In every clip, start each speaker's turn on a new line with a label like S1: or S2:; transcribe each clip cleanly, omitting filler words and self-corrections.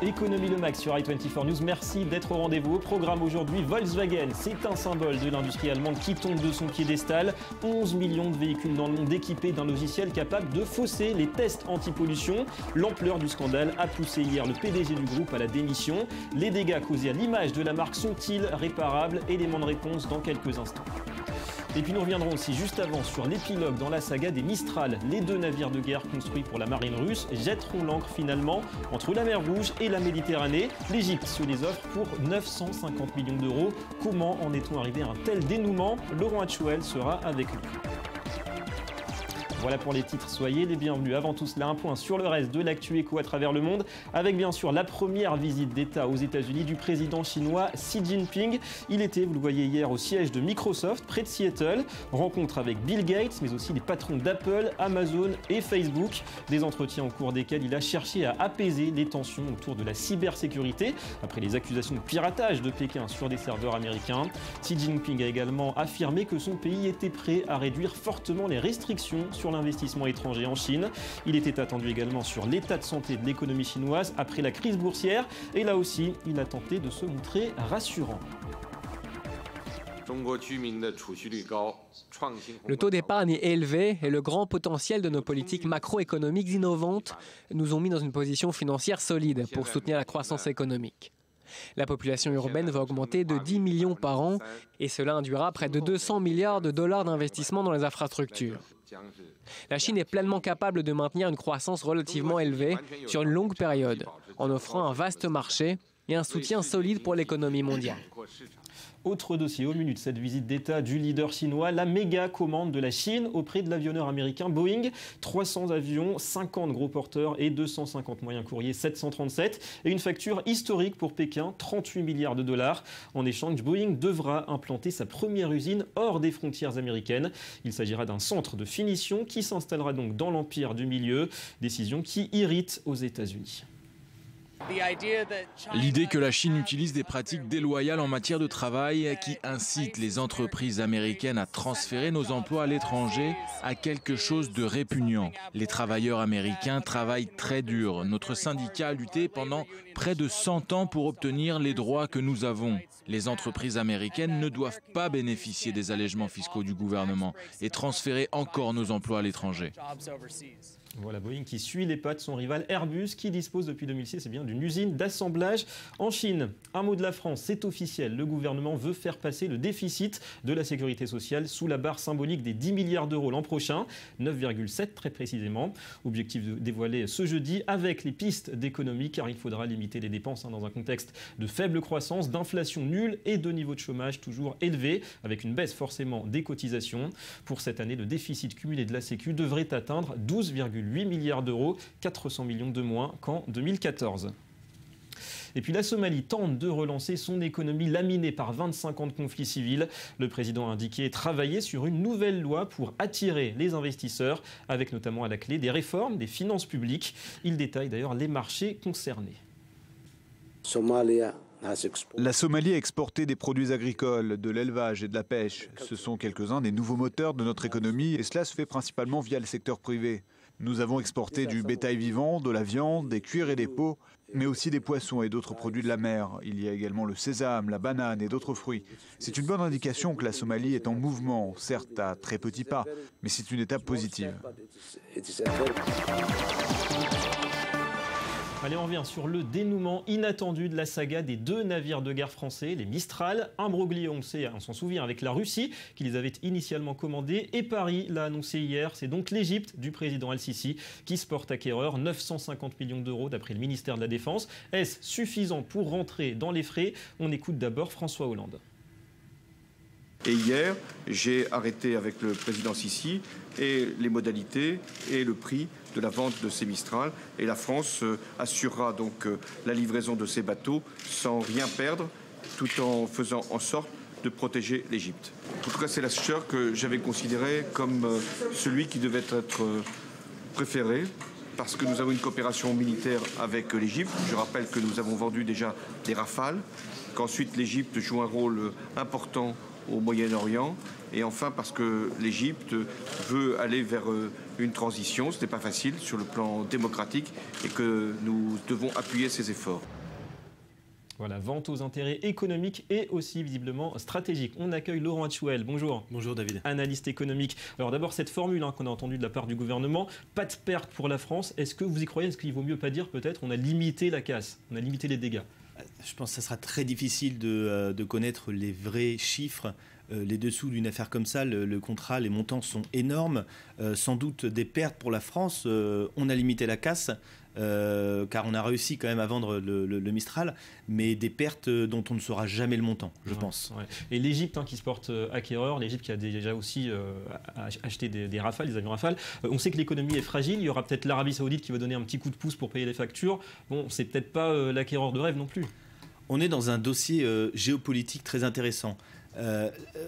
S1: Économie le max sur i24 News, merci d'être au rendez-vous. Au programme aujourd'hui, Volkswagen, c'est un symbole de l'industrie allemande qui tombe de son piédestal. 11 millions de véhicules dans le monde équipés d'un logiciel capable de fausser les tests anti-pollution. L'ampleur du scandale a poussé hier le PDG du groupe à la démission. Les dégâts causés à l'image de la marque sont-ils réparables? Élément de réponse dans quelques instants. Et puis nous reviendrons aussi juste avant sur l'épilogue dans la saga des Mistral. Les deux navires de guerre construits pour la marine russe jetteront l'ancre finalement entre la mer Rouge et la Méditerranée. L'Égypte se les offre pour 950 millions d'euros. Comment en est-on arrivé à un tel dénouement? Laurent Hatchouel sera avec nous. Voilà pour les titres, soyez les bienvenus. Avant tout cela, un point sur le reste de l'actu éco à travers le monde, avec bien sûr la première visite d'État aux États-Unis du président chinois Xi Jinping. Il était, vous le voyez hier, au siège de Microsoft, près de Seattle. Rencontre avec Bill Gates, mais aussi les patrons d'Apple, Amazon et Facebook. Des entretiens au cours desquels il a cherché à apaiser les tensions autour de la cybersécurité, après les accusations de piratage de Pékin sur des serveurs américains. Xi Jinping a également affirmé que son pays était prêt à réduire fortement les restrictions sur l'investissement étranger en Chine. Il était attendu également sur l'état de santé de l'économie chinoise après la crise boursière. Et là aussi, il a tenté de se montrer rassurant.
S2: Le taux d'épargne est élevé et le grand potentiel de nos politiques macroéconomiques innovantes nous ont mis dans une position financière solide pour soutenir la croissance économique. La population urbaine va augmenter de 10 millions par an et cela induira près de 200 milliards de dollars d'investissement dans les infrastructures. La Chine est pleinement capable de maintenir une croissance relativement élevée sur une longue période, en offrant un vaste marché et un soutien solide pour l'économie mondiale.
S1: Autre dossier au menu de cette visite d'État du leader chinois, la méga commande de la Chine auprès de l'avionneur américain Boeing. 300 avions, 50 gros porteurs et 250 moyens courriers 737. Et une facture historique pour Pékin, 38 milliards de dollars. En échange, Boeing devra implanter sa première usine hors des frontières américaines. Il s'agira d'un centre de finition qui s'installera donc dans l'empire du milieu. Décision qui irrite aux États-Unis.
S3: L'idée que la Chine utilise des pratiques déloyales en matière de travail qui incitent les entreprises américaines à transférer nos emplois à l'étranger a quelque chose de répugnant. Les travailleurs américains travaillent très dur. Notre syndicat a lutté pendant près de 100 ans pour obtenir les droits que nous avons. Les entreprises américaines ne doivent pas bénéficier des allègements fiscaux du gouvernement et transférer encore nos emplois à l'étranger.
S1: Voilà Boeing qui suit les pas de son rival Airbus qui dispose depuis 2006 d'une usine d'assemblage en Chine. Un mot de la France, c'est officiel. Le gouvernement veut faire passer le déficit de la sécurité sociale sous la barre symbolique des 10 milliards d'euros l'an prochain, 9,7 très précisément. Objectif dévoilé ce jeudi avec les pistes d'économie car il faudra limiter les dépenses dans un contexte de faible croissance, d'inflation nulle et de niveau de chômage toujours élevé avec une baisse forcément des cotisations. Pour cette année, le déficit cumulé de la Sécu devrait atteindre 12,8 milliards d'euros, 400 millions de moins qu'en 2014. Et puis la Somalie tente de relancer son économie laminée par 25 ans de conflits civils. Le président a indiqué travailler sur une nouvelle loi pour attirer les investisseurs, avec notamment à la clé des réformes des finances publiques. Il détaille d'ailleurs les marchés concernés.
S4: La Somalie a exporté des produits agricoles, de l'élevage et de la pêche. Ce sont quelques-uns des nouveaux moteurs de notre économie et cela se fait principalement via le secteur privé. Nous avons exporté du bétail vivant, de la viande, des cuirs et des peaux, mais aussi des poissons et d'autres produits de la mer. Il y a également le sésame, la banane et d'autres fruits. C'est une bonne indication que la Somalie est en mouvement, certes à très petits pas, mais c'est une étape positive.
S1: Allez, on revient sur le dénouement inattendu de la saga des deux navires de guerre français, les Mistral. Imbroglio, on le sait, on s'en souvient, avec la Russie, qui les avait initialement commandés. Et Paris l'a annoncé hier, c'est donc l'Égypte du président Al-Sisi qui se porte acquéreur, 950 millions d'euros d'après le ministère de la Défense. Est-ce suffisant pour rentrer dans les frais? On écoute d'abord François Hollande.
S5: Et hier, j'ai arrêté avec le président Sisi et les modalités et le prix de la vente de ces Mistral. Et la France assurera donc la livraison de ces bateaux sans rien perdre, tout en faisant en sorte de protéger l'Égypte. En tout cas, c'est l'acheteur que j'avais considéré comme celui qui devait être préféré, parce que nous avons une coopération militaire avec l'Égypte. Je rappelle que nous avons vendu déjà des Rafales, qu'ensuite l'Égypte joue un rôle important au Moyen-Orient. Et enfin parce que l'Égypte veut aller vers une transition. Ce n'est pas facile sur le plan démocratique et que nous devons appuyer ces efforts.
S1: Voilà, vente aux intérêts économiques et aussi visiblement stratégiques. On accueille Laurent Hatchouel. Bonjour.
S6: Bonjour David.
S1: Analyste économique. Alors d'abord cette formule qu'on a entendue de la part du gouvernement, pas de perte pour la France. Est-ce que vous y croyez? Est-ce qu'il vaut mieux pas dire peut-être on a limité la casse, on a limité les dégâts?
S6: Je pense que ça sera très difficile de connaître les vrais chiffres. Les dessous d'une affaire comme ça, le contrat, les montants sont énormes. Sans doute des pertes pour la France. On a limité la casse. Car on a réussi quand même à vendre le Mistral, mais des pertes dont on ne saura jamais le montant, je pense.
S1: Ouais. Et l'Égypte qui se porte acquéreur, l'Égypte qui a déjà aussi acheté des Rafales, des avions Rafale. On sait que l'économie est fragile, il y aura peut-être l'Arabie Saoudite qui va donner un petit coup de pouce pour payer les factures. Bon, c'est peut-être pas l'acquéreur de rêve non plus.
S6: On est dans un dossier géopolitique très intéressant.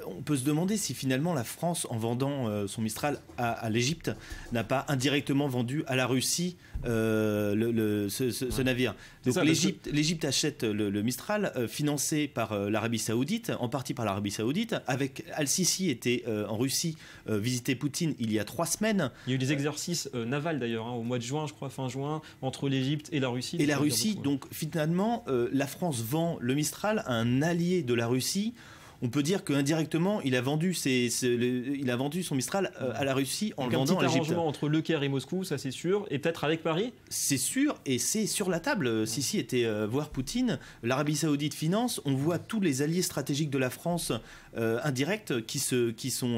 S6: On peut se demander si finalement la France, en vendant son Mistral à l'Égypte, n'a pas indirectement vendu à la Russie ce navire. Donc l'Égypte achète le Mistral financé par l'Arabie Saoudite, en partie par l'Arabie Saoudite. Avec Al-Sisi était en Russie visiter Poutine il y a 3 semaines.
S1: Il y a eu des exercices navals d'ailleurs au mois de juin, je crois, fin juin, entre l'Égypte et la Russie.
S6: Et la Russie, donc finalement, la France vend le Mistral à un allié de la Russie. On peut dire qu'indirectement, il a vendu son Mistral à la Russie en le vendant à l'Égypte.
S1: Un petit arrangement entre Le Caire et Moscou, ça c'est sûr, et peut-être avec Paris.
S6: C'est sûr, et c'est sur la table. Sisi était voir Poutine, l'Arabie Saoudite finance, on voit tous les alliés stratégiques de la France indirects qui sont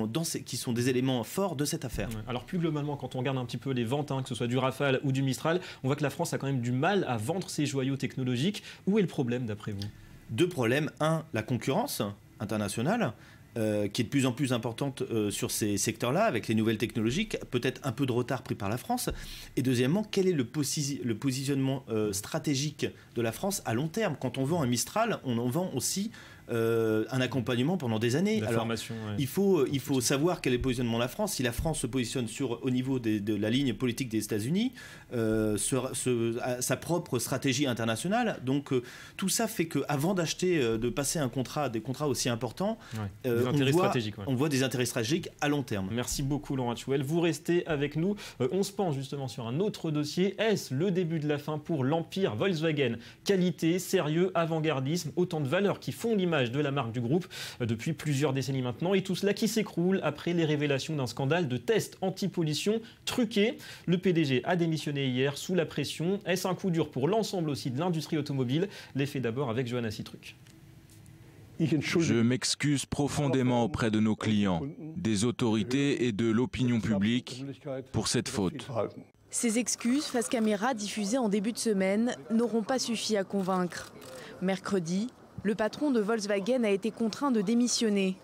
S6: des éléments forts de cette affaire.
S1: Alors plus globalement, quand on regarde un petit peu les ventes, que ce soit du Rafale ou du Mistral, on voit que la France a quand même du mal à vendre ses joyaux technologiques. Où est le problème d'après vous?
S6: 2 problèmes. 1, la concurrence internationale, qui est de plus en plus importante sur ces secteurs-là, avec les nouvelles technologies, peut-être un peu de retard pris par la France. Et deuxièmement, quel est le positionnement stratégique de la France à long terme? Quand on vend un Mistral, on en vend aussi un accompagnement pendant des années. Alors, il faut savoir quel est le positionnement de la France. Si la France se positionne au niveau de la ligne politique des États-Unis, sa propre stratégie internationale. Donc tout ça fait qu'avant d'acheter, de passer des contrats aussi importants, on voit des intérêts stratégiques à long terme.
S1: Merci beaucoup Laurent Hatchouel. Vous restez avec nous. On se penche justement sur un autre dossier. Est-ce le début de la fin pour l'empire Volkswagen? Qualité, sérieux, avant-gardisme, autant de valeurs qui font l'image de la marque du groupe depuis plusieurs décennies maintenant, et tout cela qui s'écroule après les révélations d'un scandale de tests anti-pollution truqués. Le PDG a démissionné hier sous la pression. Est-ce un coup dur pour l'ensemble aussi de l'industrie automobile? L'effet d'abord avec Johanna Citruc.
S3: Je m'excuse profondément auprès de nos clients, des autorités et de l'opinion publique pour cette faute.
S7: Ces excuses face caméra diffusées en début de semaine n'auront pas suffi à convaincre. Mercredi, le patron de Volkswagen a été contraint de démissionner.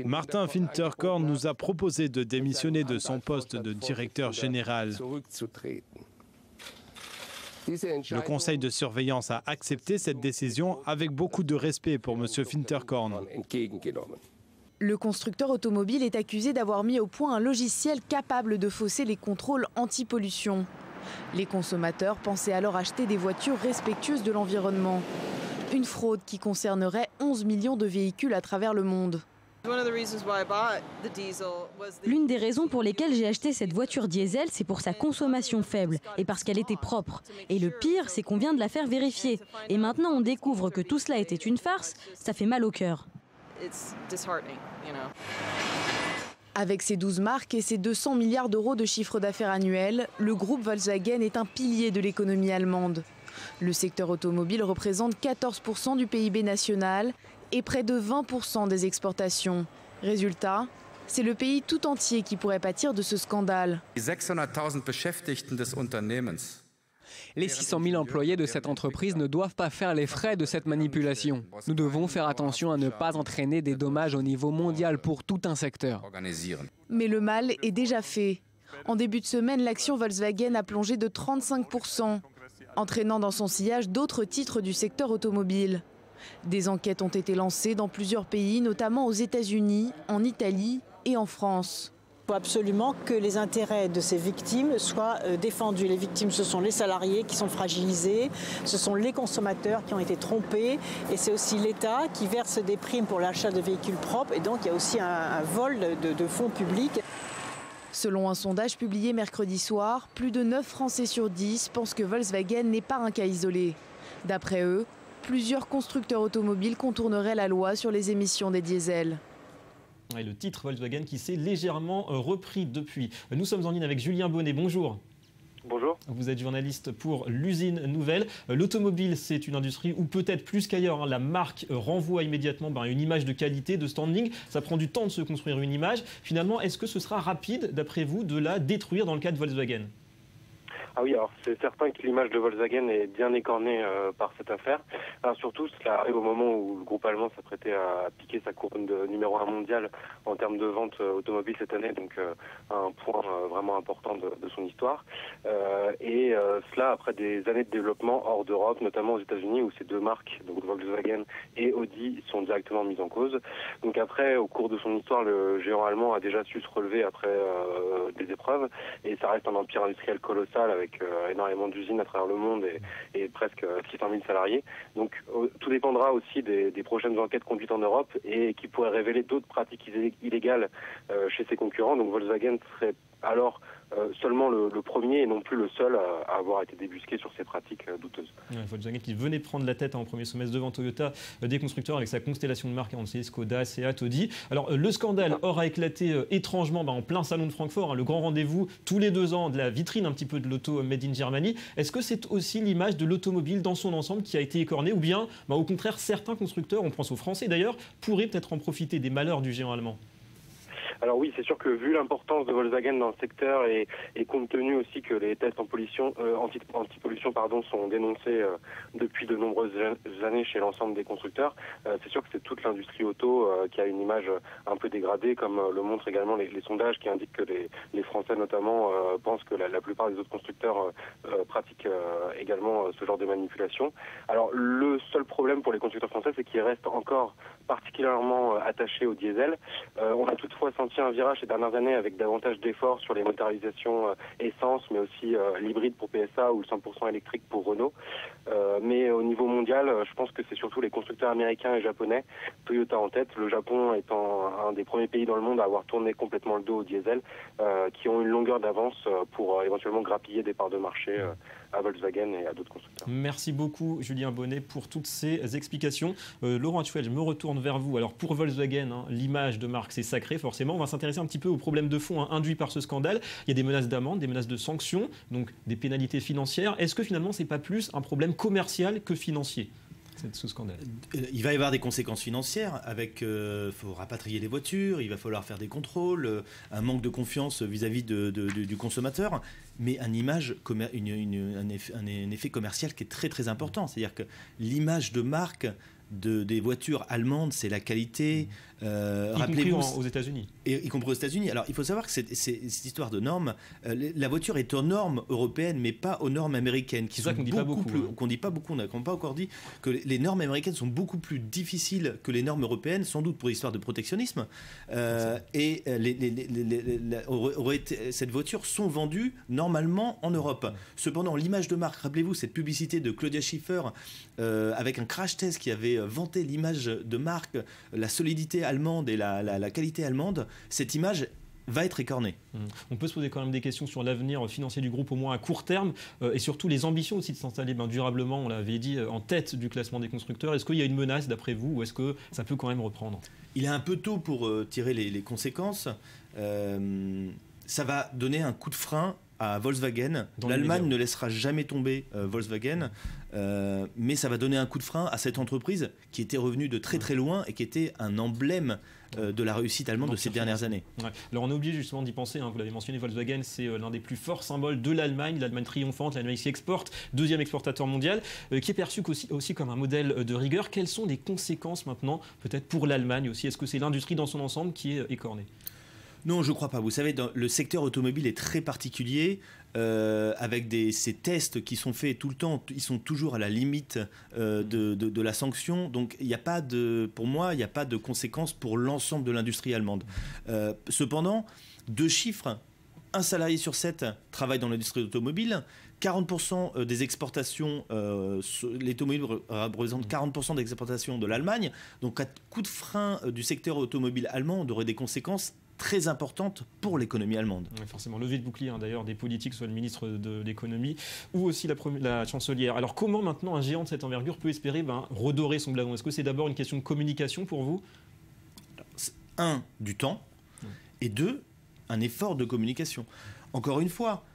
S8: Martin Winterkorn nous a proposé de démissionner de son poste de directeur général. Le conseil de surveillance a accepté cette décision avec beaucoup de respect pour M. Winterkorn.
S7: Le constructeur automobile est accusé d'avoir mis au point un logiciel capable de fausser les contrôles anti-pollution. Les consommateurs pensaient alors acheter des voitures respectueuses de l'environnement. Une fraude qui concernerait 11 millions de véhicules à travers le monde.
S9: L'une des raisons pour lesquelles j'ai acheté cette voiture diesel, c'est pour sa consommation faible et parce qu'elle était propre. Et le pire, c'est qu'on vient de la faire vérifier. Et maintenant, on découvre que tout cela était une farce. Ça fait mal au cœur.
S7: Avec ses 12 marques et ses 200 milliards d'euros de chiffre d'affaires annuel, le groupe Volkswagen est un pilier de l'économie allemande. Le secteur automobile représente 14% du PIB national et près de 20% des exportations. Résultat, c'est le pays tout entier qui pourrait pâtir de ce scandale.
S2: Les 600 000 employés de cette entreprise ne doivent pas faire les frais de cette manipulation. Nous devons faire attention à ne pas entraîner des dommages au niveau mondial pour tout un secteur.
S7: Mais le mal est déjà fait. En début de semaine, l'action Volkswagen a plongé de 35%, entraînant dans son sillage d'autres titres du secteur automobile. Des enquêtes ont été lancées dans plusieurs pays, notamment aux États-Unis, en Italie et en France.
S10: faut absolument que les intérêts de ces victimes soient défendus. Les victimes, ce sont les salariés qui sont fragilisés, ce sont les consommateurs qui ont été trompés et c'est aussi l'État qui verse des primes pour l'achat de véhicules propres et donc il y a aussi un vol de fonds publics.
S7: Selon un sondage publié mercredi soir, plus de 9 Français sur 10 pensent que Volkswagen n'est pas un cas isolé. D'après eux, plusieurs constructeurs automobiles contourneraient la loi sur les émissions des diesels.
S1: Et le titre Volkswagen qui s'est légèrement repris depuis. Nous sommes en ligne avec Julien Bonnet. Bonjour.
S11: Bonjour.
S1: Vous êtes journaliste pour l'usine Nouvelle. L'automobile, c'est une industrie où peut-être plus qu'ailleurs, la marque renvoie immédiatement une image de qualité, de standing. Ça prend du temps de se construire une image. Finalement, est-ce que ce sera rapide, d'après vous, de la détruire dans le cas de Volkswagen ?
S11: Ah oui, alors c'est certain que l'image de Volkswagen est bien écornée par cette affaire. Alors surtout, cela arrive au moment où le groupe allemand s'apprêtait à piquer sa couronne de numéro 1 mondial en termes de vente automobile cette année, donc un point vraiment important de son histoire. Et cela après des années de développement hors d'Europe, notamment aux États-Unis, où ces deux marques, donc Volkswagen et Audi, sont directement mises en cause. Donc après, au cours de son histoire, le géant allemand a déjà su se relever après des épreuves, et ça reste un empire industriel colossal avec énormément d'usines à travers le monde et presque 600 000 salariés. Donc tout dépendra aussi des prochaines enquêtes conduites en Europe et qui pourraient révéler d'autres pratiques illégales chez ses concurrents. Donc Volkswagen serait alors seulement le premier et non plus le seul à avoir été débusqué sur ces pratiques douteuses.
S1: Volkswagen qui venait de prendre la tête en premier semestre devant Toyota des constructeurs avec sa constellation de marques, on le sait, Skoda, Seat, Audi. Alors le scandale aura éclaté étrangement en plein salon de Francfort, le grand rendez-vous tous les 2 ans de la vitrine un petit peu de l'auto Made in Germany. Est-ce que c'est aussi l'image de l'automobile dans son ensemble qui a été écornée ou bien au contraire certains constructeurs, on pense aux Français d'ailleurs, pourraient peut-être en profiter des malheurs du géant allemand ?
S11: Alors oui, c'est sûr que vu l'importance de Volkswagen dans le secteur et compte tenu aussi que les tests anti-pollution sont dénoncés depuis de nombreuses années chez l'ensemble des constructeurs, c'est sûr que c'est toute l'industrie auto qui a une image un peu dégradée, comme le montrent également les sondages qui indiquent que les Français notamment pensent que la plupart des autres constructeurs pratiquent également ce genre de manipulation. Alors le seul problème pour les constructeurs français, c'est qu'ils restent encore particulièrement attachés au diesel. On a toutefois senti un virage ces dernières années avec davantage d'efforts sur les motorisations essence, mais aussi l'hybride pour PSA ou le 100% électrique pour Renault. Mais au niveau mondial, je pense que c'est surtout les constructeurs américains et japonais, Toyota en tête, le Japon étant un des premiers pays dans le monde à avoir tourné complètement le dos au diesel, qui ont une longueur d'avance pour éventuellement grappiller des parts de marché à Volkswagen et à d'autres constructeurs.
S1: Merci beaucoup Julien Bonnet pour toutes ces explications. Laurent Hachouel, je me retourne vers vous. Alors pour Volkswagen, l'image de marque c'est sacré forcément. On va s'intéresser un petit peu aux problèmes de fond induits par ce scandale. Il y a des menaces d'amende, des menaces de sanctions, donc des pénalités financières. Est-ce que finalement c'est pas plus un problème commercial que financier ? Ce scandale.
S6: Il va y avoir des conséquences financières avec, faut rapatrier les voitures, il va falloir faire des contrôles, un manque de confiance vis-à-vis du consommateur, mais un effet commercial qui est très très important. C'est-à-dire que l'image de marque des voitures allemandes, c'est la qualité.
S1: Y compris aux États-Unis.
S6: Y compris aux États-Unis. Alors, il faut savoir que cette histoire de normes, la voiture est aux normes européennes, mais pas aux normes américaines.
S1: C'est ça qu'on ne dit pas beaucoup.
S6: Qu'on dit pas beaucoup. On n'a pas encore dit que les normes américaines sont beaucoup plus difficiles que les normes européennes, sans doute pour l'histoire de protectionnisme. Cette voiture sont vendues normalement en Europe. Cependant, l'image de marque, rappelez-vous cette publicité de Claudia Schiffer avec un crash test qui avait vanté l'image de marque, la solidité allemande et la qualité allemande, cette image va être écornée.
S1: On peut se poser quand même des questions sur l'avenir financier du groupe, au moins à court terme, et surtout les ambitions aussi de s'installer durablement, on l'avait dit, en tête du classement des constructeurs. Est-ce qu'il y a une menace d'après vous, ou est-ce que ça peut quand même reprendre ?
S6: Il est un peu tôt pour tirer les conséquences. Ça va donner un coup de frein à Volkswagen. L'Allemagne ne laissera jamais tomber Volkswagen, mais ça va donner un coup de frein à cette entreprise qui était revenue de très très loin et qui était un emblème de la réussite allemande de ces dernières années.
S1: Ouais. Alors on a oublié justement d'y penser, vous l'avez mentionné, Volkswagen c'est l'un des plus forts symboles de l'Allemagne triomphante, l'Allemagne qui exporte, deuxième exportateur mondial, qui est perçu aussi comme un modèle de rigueur. Quelles sont les conséquences maintenant, peut-être pour l'Allemagne aussi ? Est-ce que c'est l'industrie dans son ensemble qui est écornée ?
S6: Non, je ne crois pas. Vous savez, le secteur automobile est très particulier. avec ces tests qui sont faits tout le temps, ils sont toujours à la limite de la sanction. Donc pour moi, il n'y a pas de conséquences pour l'ensemble de l'industrie allemande. Cependant, 2 chiffres, un salarié sur 7 travaille dans l'industrie automobile. 40% des exportations, l'automobile représente 40% des exportations de l'Allemagne. Donc, à coup de frein du secteur automobile allemand, on aurait des conséquences très importantes pour l'économie allemande.
S1: Oui, forcément, levée de bouclier d'ailleurs des politiques, soit le ministre de l'économie ou aussi la chancelière. Alors, comment maintenant un géant de cette envergure peut espérer redorer son blason? Est-ce que c'est d'abord une question de communication pour vous?
S6: 1, du temps, et 2, un effort de communication. Encore une fois,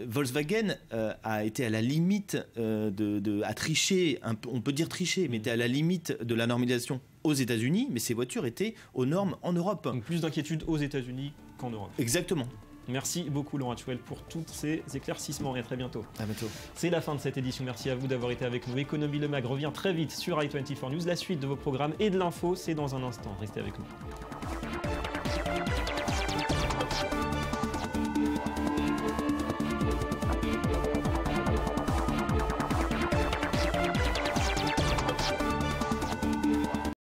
S6: Volkswagen a été à la limite a triché, on peut dire tricher, mais était à la limite de la normalisation aux États-Unis, mais ces voitures étaient aux normes en Europe.
S1: Donc plus d'inquiétude aux États-Unis qu'en Europe.
S6: Exactement.
S1: Merci beaucoup Laurent Hatchwell pour tous ces éclaircissements et à très bientôt.
S6: À bientôt.
S1: C'est la fin de cette édition. Merci à vous d'avoir été avec nous. Économie Le Mag revient très vite sur i24 News. La suite de vos programmes et de l'info, c'est dans un instant. Restez avec nous.